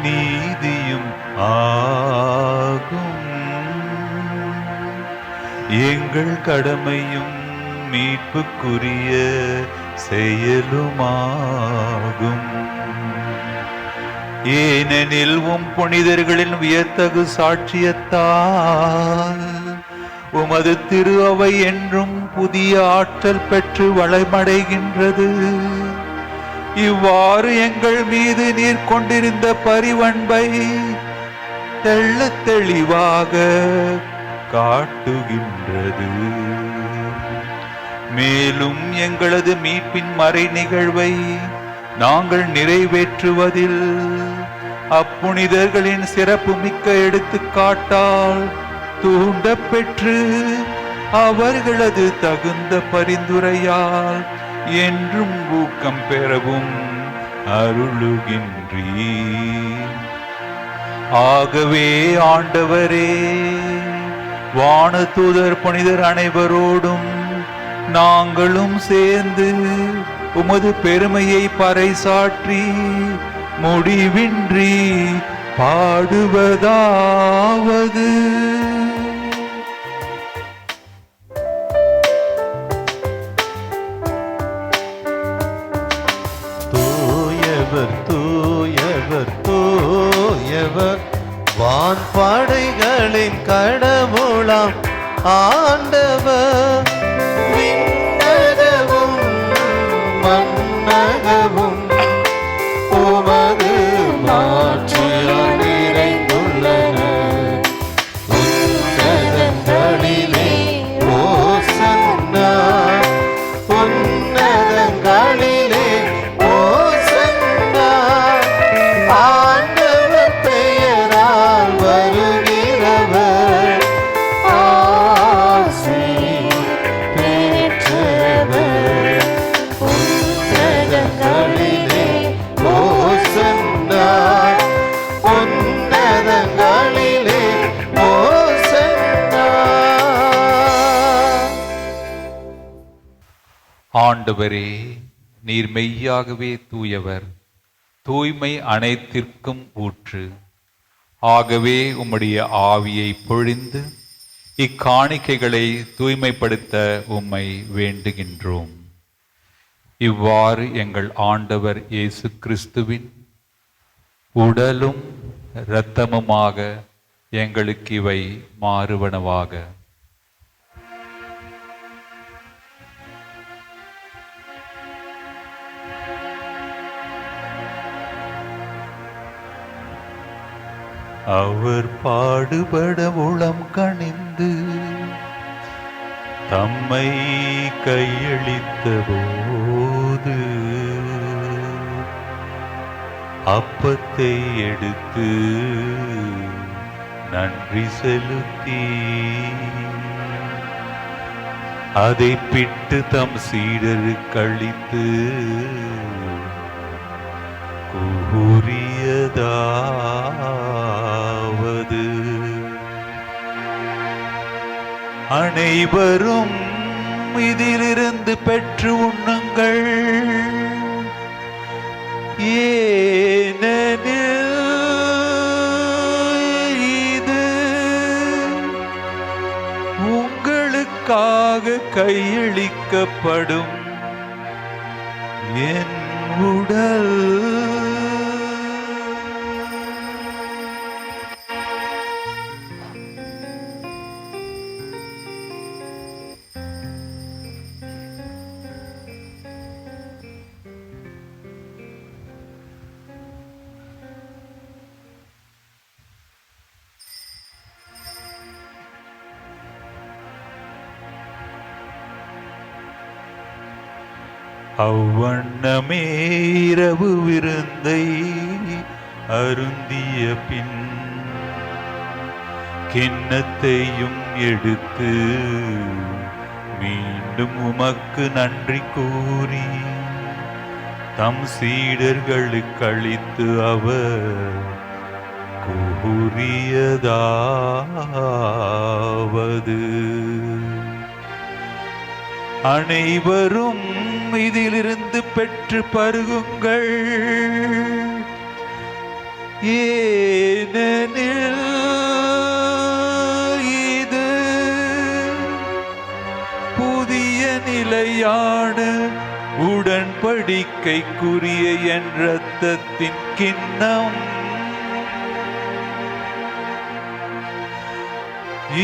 நீதியும் ஆகும். எங்கள் கடமையும் மீட்புக்குரிய செயலுமாகும். ஏனெனில் புனிதர்களின் வியத்தகு சாட்சியத்தால் உமது திரு அவை என்றும் புதிய ஆற்றல் பெற்று வளமடைகின்றது. இவ்வாறு எங்கள் மீது நீர் கொண்டிருந்த பரிவன்பை தெள்ளத் தெளிவாக காட்டுகின்றது. மேலும் எங்களது மீட்பின் மறை நிகழ்வை நாங்கள் நிறைவேற்றுவதில் அப்புனிதர்களின் சிறப்பு மிக்க எடுத்துக்காட்டால் தூண்ட பெற்று அவர்களது தகுந்த பரிந்துரையால் என்றும் ஊக்கம் பெறவும் அருளுகின்றீர். ஆகவே ஆண்டவரே, வானதூதர் புனிதர் அனைவரோடும் நாங்களும் சேர்ந்து உமது பெருமையை பறைசாற்றி முடிவின்றி பாடுவதாவது: தூயவர் தூயவர் தூயவர், வான்படைகளின் கடவுளாம் ஆண்டவர். விண்ணகமும் மண்ணகமும் உமது மாட்சியால் நிறைந்துள்ளன. உன்னதங்களிலே ஓசன்னா, உன்னதங்களிலே ஓசன்னா. ஆண்டவர் பெயரால் வருகிறவர் ஆசி பெற்றவர். உன்னதங்களிலே ஓசன்னா, உன்னதங்களிலே ஓசன்னா. ஆண்டவரே, நீர் மெய்யாகவே தூயவர், தூய்மை அனைத்திற்கும் ஊற்று. ஆகவே உம்முடைய ஆவியை பொழிந்து இக்காணிக்கைகளை தூய்மைப்படுத்த உம்மை வேண்டுகின்றோம். இவ்வாறு எங்கள் ஆண்டவர் இயேசு கிறிஸ்துவின் உடலும் இரத்தமுமாக எங்களுக்கு இவை மாறுவனவாக. அவர் பாடுபட உளம் கனிந்து தம்மை கையளித்த போது அப்பத்தை எடுத்து நன்றி செலுத்தி அதை பிட்டு தம் சீடருக்கு அளித்து கூறியதாவது, அனைவரும் இதிலிருந்து பெற்று உண்ணுங்கள், ஏனெனில் இது உங்களுக்காக கையளிக்கப்படும் என் உடல். அவ்வண்ணமே இரவு விருந்தை அருந்திய பின் கிண்ணத்தையும் எடுத்து மீண்டும் உமக்கு நன்றி கூறி தம் சீடர்களுக்கு அளித்து அவர் கூறியதாவது, அனைவரும் இதிலிருந்து பெற்று பருகுங்கள், ஏனெனில் இது புதிய நிலையான உடன்படிக்கைக்குரிய என் இரத்தத்தின் கிண்ணம்.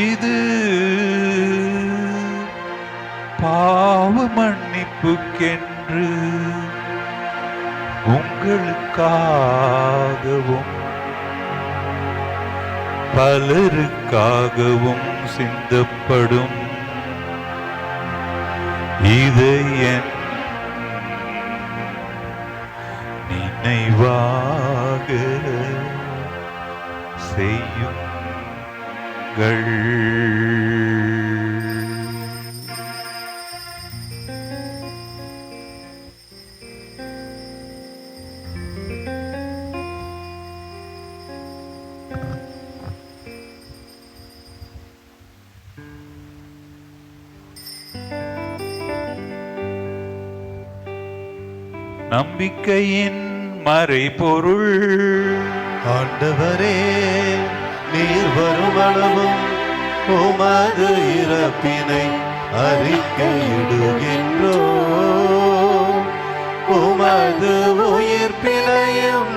இது பாவ மன்னிப்புக்கென்று உங்களுக்காகவும் பலருக்காகவும் சிந்தப்படும். இதை என் நினைவாக செய்யுங்கள். நம்பிக்கையின் மறைபொருள். ஆண்டவரே, நீர் வருமளவும் உமது இறப்பினை அறிக்கையிடுகின்றோ, உமது உயிர்ப்பினையும்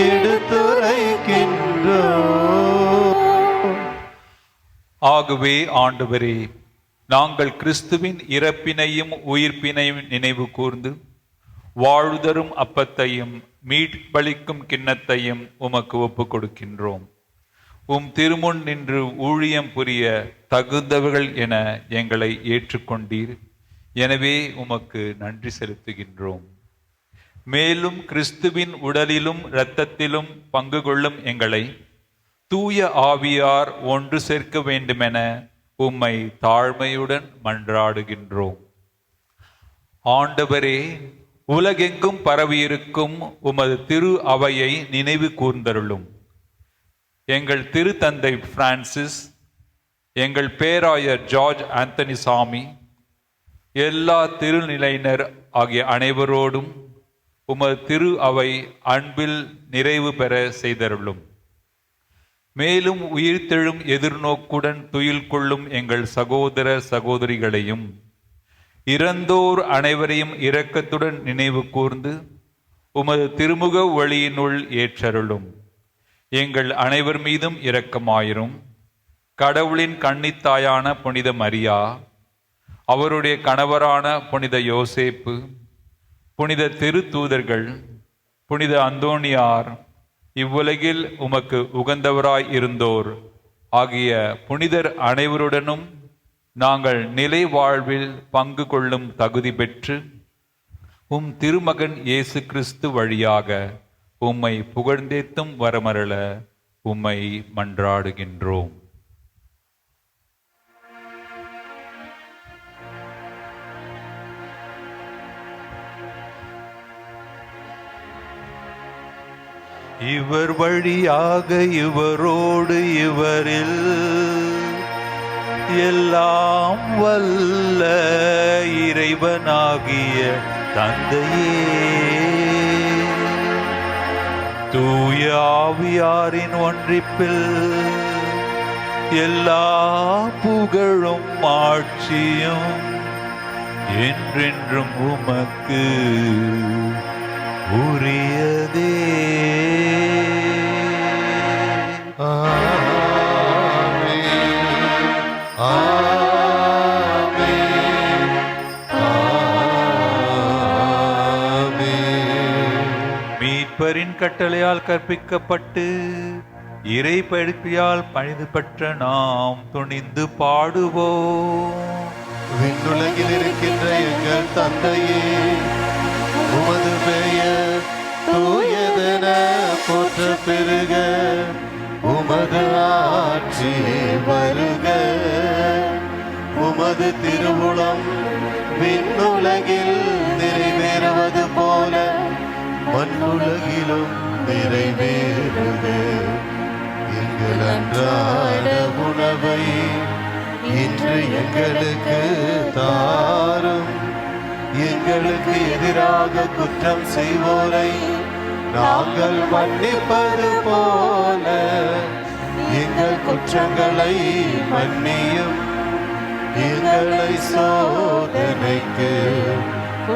எடுத்துரைக்கின்றோ. ஆகவே ஆண்டவரே, நாங்கள் கிறிஸ்துவின் இறப்பினையும் உயிர்ப்பினையும் நினைவு கூர்ந்து வாழ்தரும் அப்பத்தையும் மீட்பளிக்கும் கிண்ணத்தையும் உமக்கு ஒப்புக் கொடுக்கின்றோம். உம் திருமுன் நின்று ஊழியம் புரிய தகுந்தவர்கள் என எங்களை ஏற்றுக்கொண்டீர். எனவே உமக்கு நன்றி செலுத்துகின்றோம். மேலும் கிறிஸ்துவின் உடலிலும் இரத்தத்திலும் பங்கு கொள்ளும் எங்களை தூய ஆவியார் ஒன்று சேர்க்க வேண்டுமென உம்மை தாழ்மையுடன் மன்றாடுகின்றோம். ஆண்டவரே, உலகெங்கும் பரவியிருக்கும் உமது திரு அவையை நினைவு கூர்ந்தருளும். எங்கள் திருத்தந்தை பிரான்சிஸ், எங்கள் பேராயர் ஜார்ஜ் ஆந்தனி சாமி, எல்லா திருநிலையினர் ஆகிய அனைவரோடும் உமது திரு அவை அன்பில் நிறைவு பெற செய்தருளும். மேலும் உயிர்த்தெழும் எதிர்நோக்குடன் துயில் கொள்ளும் எங்கள் சகோதர சகோதரிகளையும் இறந்தோர் அனைவரையும் இரக்கத்துடன் நினைவு கூர்ந்து உமது திருமுக ஒளியினுள் ஏற்றருளும். எங்கள் அனைவர் மீதும் இரக்கமாயிரும். கடவுளின் கன்னித்தாயான புனித மரியா, அவருடைய கணவரான புனித யோசேப்பு, புனித திருத்தூதர்கள், புனித அந்தோணியார், இவ்வுலகில் உமக்கு உகந்தவராய் இருந்தோர் ஆகிய புனிதர் அனைவருடனும் நாங்கள் நிலை வாழ்வில் பங்கு கொள்ளும் தகுதி பெற்று உம் திருமகன் இயேசு கிறிஸ்து வழியாக உம்மை புகழ்ந்தேத்தும் வரமருள உம்மை மன்றாடுகின்றோம். இவர் வழியாக இவரோடு இவரில் எல்லாம் வல்ல இறைவனாகிய தந்தையே, தூய ஆவியாரின் ஒன்றிப்பில் எல்லா புகழும் ஆட்சியும் என்றென்றும் உமக்கு உரியதே. மீட்பரின் கட்டளையால் கற்பிக்கப்பட்டு இறை பயிற்சியால் பணிது பெற்ற நாம் துணிந்து பாடுவோம். விண்ணுலகில் இருக்கின்ற எங்கள் தந்தையே, உமது பெயர் தூயதென போற்ற பெருக, உமது ஆட்சி வருக, உமது திருவுளம் விண்ணுலகில் நிறைவேறுவது போல மண்ணுலகிலும் நிறைவேறுக. எங்கள் அன்றாட உணவை இன்று எங்களுக்கு தாரும். எங்களுக்கு எதிராக குற்றம் செய்வோரை நாங்கள் மன்னிப்பது போல எங்கள் குற்றங்களை மன்னியும். எங்களை சோதனைக்கு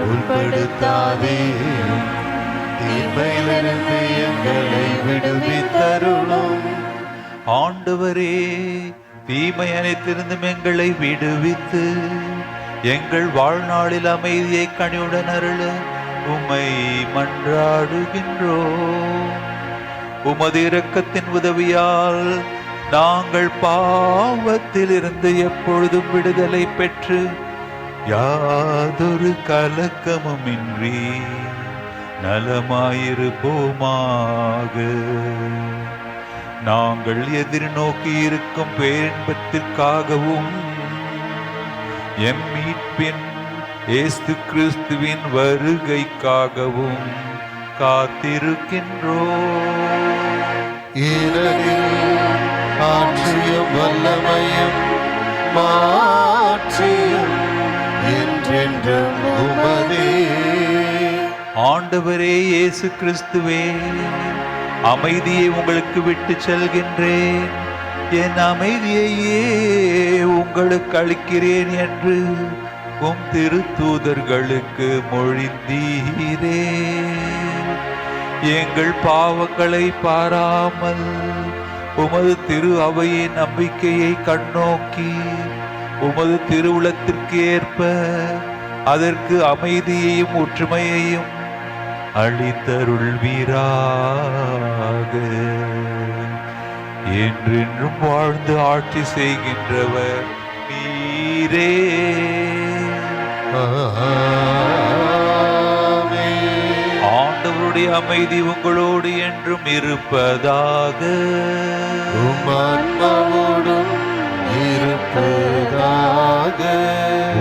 உட்படுத்தாதே, தீமையிலிருந்து எங்களை விடுவித்தருளும். ஆண்டவரே, தீமை அனைத்திருந்தும் எங்களை விடுவித்து எங்கள் வாழ்நாளில் அமைதியை கனிவுடன் அருள உம்மை மன்றாடுகின்றோம். உமது இரக்கத்தின் உதவியால் நாங்கள் பாவத்தில் இருந்து எப்பொழுதும் விடுதலை பெற்று யாதொரு கலக்கமுமின்றி நலமாயிருப்போமாக. நாங்கள் எதிர்நோக்கி இருக்கும் பேரின்பத்திற்காகவும் எம் மீட்பின் இயேசு கிறிஸ்துவின் வருகைக்காகவும் காத்திருக்கின்றோம். ஏனெனில் ஆட்சியும் வல்லமையும் மாட்சியும் என்றென்றும் உமதே. ஆண்டவரே இயேசு கிறிஸ்துவே, அமைதியை உங்களுக்கு விட்டு செல்கின்றேன், என் அமைதியையே உங்களுக்கு அளிக்கிறேன் என்று உம் திருத்தூதர்களுக்கு மொழிந்தீரே. எங்கள் பாவங்களை பாராமல் உமது திரு அவையின் நம்பிக்கையை கண்ணோக்கி உமது திருவுளத்திற்கு ஏற்ப அதற்கு அமைதியையும் ஒற்றுமையையும் அளித்தருள்வீராக. என்றென்றும் வாழ்ந்து ஆட்சி செய்கின்றவர் நீரே. ஆண்டவருடைய அமைதி உங்களோடு என்றும் இருப்பதாக. ஆன்மாவோடும் இருப்பதாக.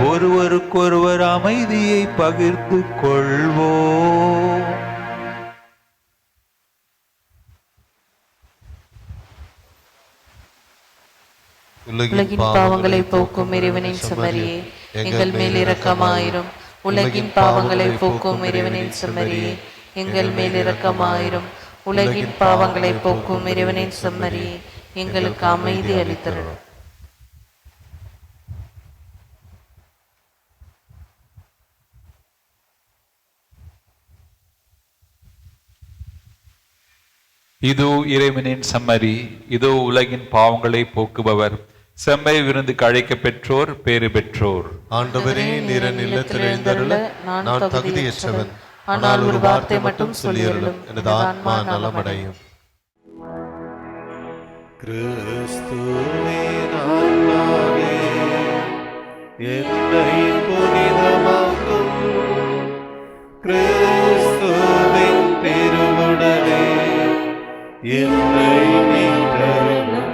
ஒருவருக்கொருவர் அமைதியை பகிர்ந்து கொள்வோம். உலகின் பாவங்களை போக்கும் இறைவனின் செம்மறியே, எங்கள் மேல் இரக்கமாயிரும். உலகின் பாவங்களை போக்கும் இறைவனின் செம்மறியே, எங்கள் மேல் இரக்கமாயிரும். உலகின் பாவங்களை போக்கும் இறைவனின் செம்மறியே, எங்களுக்கு அமைதி அளித்தருளும். இதோ இறைவனின் செம்மறி, இதோ உலகின் பாவங்களை போக்குபவர். செம்மறி விருந்துக்கு அழைக்க பெற்றோர் பேறு பெற்றோர். ஆண்டவரே, நீர் இல்லத்தில் எழுந்தருள நான் தகுதியற்றவன், ஆனால் ஒரு வார்த்தை மட்டும் சொல்லியருளும், எனது ஆன்மா நலமடையும். கிறிஸ்துவே ஆன்மாவே என்னை புனிதமாக்கும் கிறிஸ்துவின் திருவுடலே என்னை மீட்டருளும்.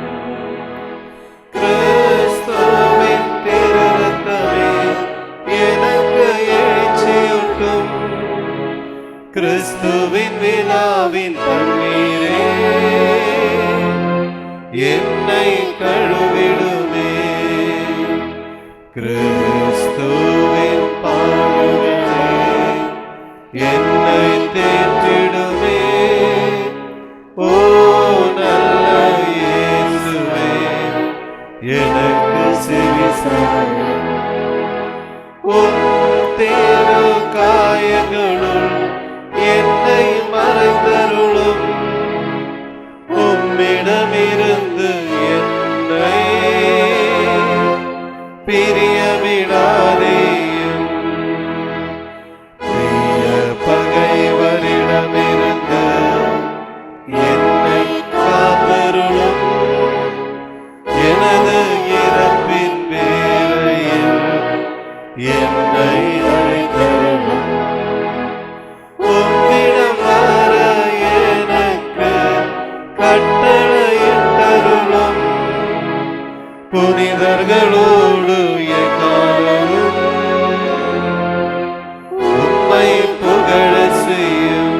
கிறிஸ்துவின் திருரத்தமே எனக்கு எழுச்சியூட்டும். கிறிஸ்துவின் விழாவின் தண்ணீரே என்னை கழுவிடுமே. கிறிஸ்துவின் பாடுகளே என்னை தேற்றிடுமே. ஓ நல்ல இயேசுவே, எனக்கு செவிசாயும். உம் தேரு காயங்களுள் என்னை மறைந்தருளும். உம்மிடமிருந்து என்னை பிரிய விடாதேயும். பிரிய பகைவரிடமிருந்து என்னை காத்தருளும். எனது இறப்பின் வேளையில் என்னை அழைத்தருளும். உம்மிடம் வர எனக்கு கட்டளையிட்டருளும். புனிதர்களோடு எக்காலமும் உம்மை புகழச் செய்யும்.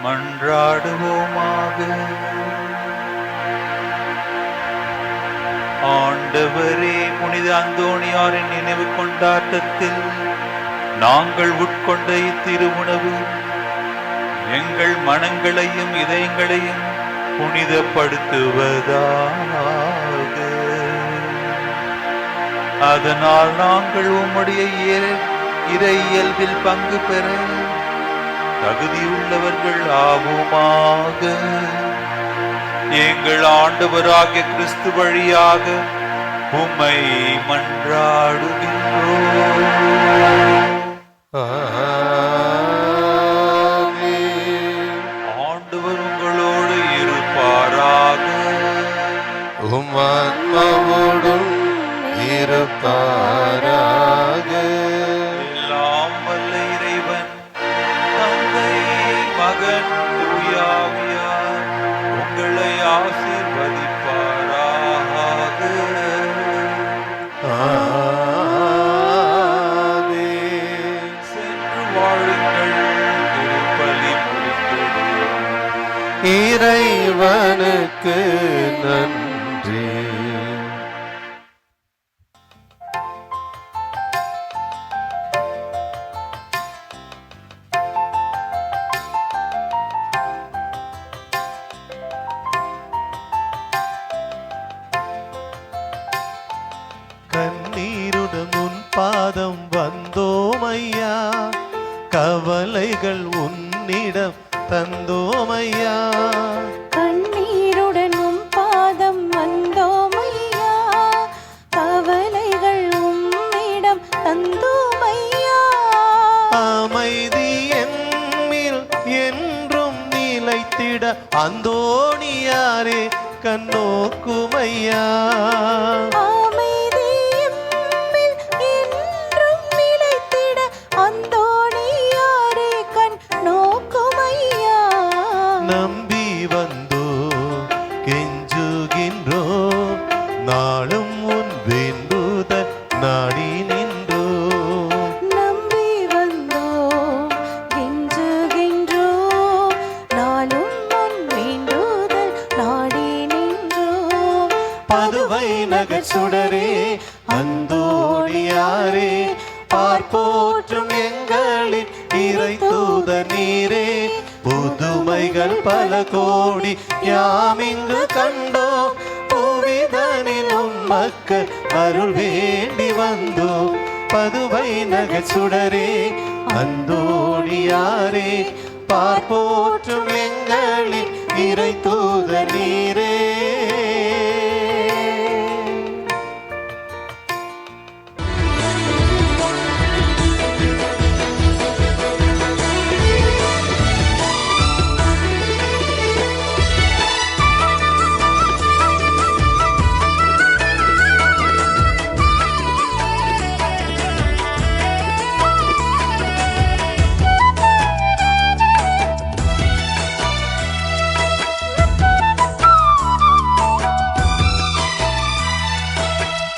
மன்றாடுவோமாக. ஆண்டவரே, புனித அந்தோணியாரின் நினைவு கொண்டாட்டத்தில் நாங்கள் உட்கொண்ட இத்திருவுணவு எங்கள் மனங்களையும் இதயங்களையும் புனிதப்படுத்துவதாக. அதனால் நாங்கள் உம்முடைய இறை இயல்பில் பங்கு பெற தகுதியுள்ளவர்கள் ஆவோமாக. எங்கள் ஆண்டவராகிய கிறிஸ்து வழியாக உம்மை மன்றாடுகின்றோம். ஆண்டவர் உங்களோடு இருப்பாராக. உம் ஆன்மாவோடும் இருப்பாராக. எல்லாம் வல்ல இறைவன் தந்தை, மகன், தூய ஆவியார் உங்களை ஆசீர்வதிப்பாராக. ஆமென். சென்று வாழுங்கள். திருப்பலி முடிந்தது. இறைவனுக்கு நன்றி. கண்ணீருடன் உன் பாதம் வந்தோமையா, கவலைகள் உன்னிடம் தந்தோமையா. கண்ணீருடன் உம் பாதம் வந்தோமையா, கவலைகள் உம்மிடம் தந்தோமையா. அமைதி என்மேல் என்றும் நிலைத்திட அந்தோணியாரே கண்ணோக்குமையா. அமைதி எம்மில் என்றும் நிலைத்திட அந்தோணியாரே கண் நோக்குமையா. நம்பி வந்தோ கெஞ்சுகின்றோ, நாளும் உன் வேண்டுதல் நாடி நின்றோ. நம்பி வந்தோம் கெஞ்சுகின்றோம், நாளும் உன் வேண்டுதல் நாடி நின்றோம். பதுவை நகர் சுடரே அந்தோணியாரே, பார்ப்போற்றும் எங்களின் இறை தூத நீரே. புதுமைகள் பல கோடி யாமிங்கு கண்டோம், புவிதனில் உம் மக்கள் அருள் வேண்டி வந்தோம். பதுவை நகர் சுடரே அந்தோணியாரே, பார்ப்போற்றும் எங்களின் இறை தூத நீரே.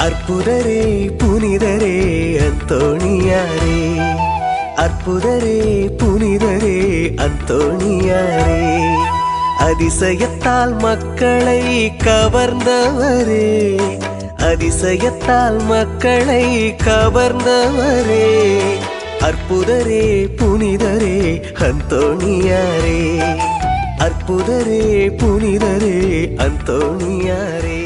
அற்புதரே புனிதரே அந்தோணியாரே, அற்புதரே புனிதரே அந்தோணியாரே, அதிசயத்தால் மக்களை கவர்ந்தவரே, அதிசயத்தால் மக்களை கவர்ந்தவரே, அற்புதரே புனிதரே அந்தோணியாரே, அற்புதரே புனிதரே அந்தோணியாரே.